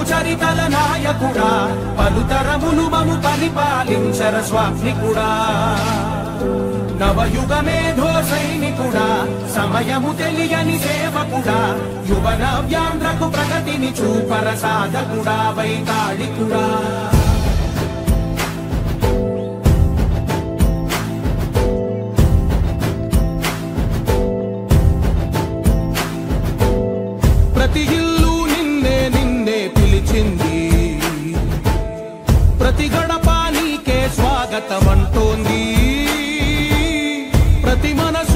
చరితల నాయకుడా పలుతరములు మము పరిపాలించర స్వామికుడా నవయుగ మేధో సైనికుడా సమయము తెలియని సేవకుడా యువ నవ్యాంధ్రకు ప్రగతిని చూపర సాధకుడా వైతాళికుడా ప్రతి ఇల్లు నిన్నే నిన్నే పిలిచింది ప్రతి గడప నీకే స్వాగతం అంటోంది ప్రతి మనసు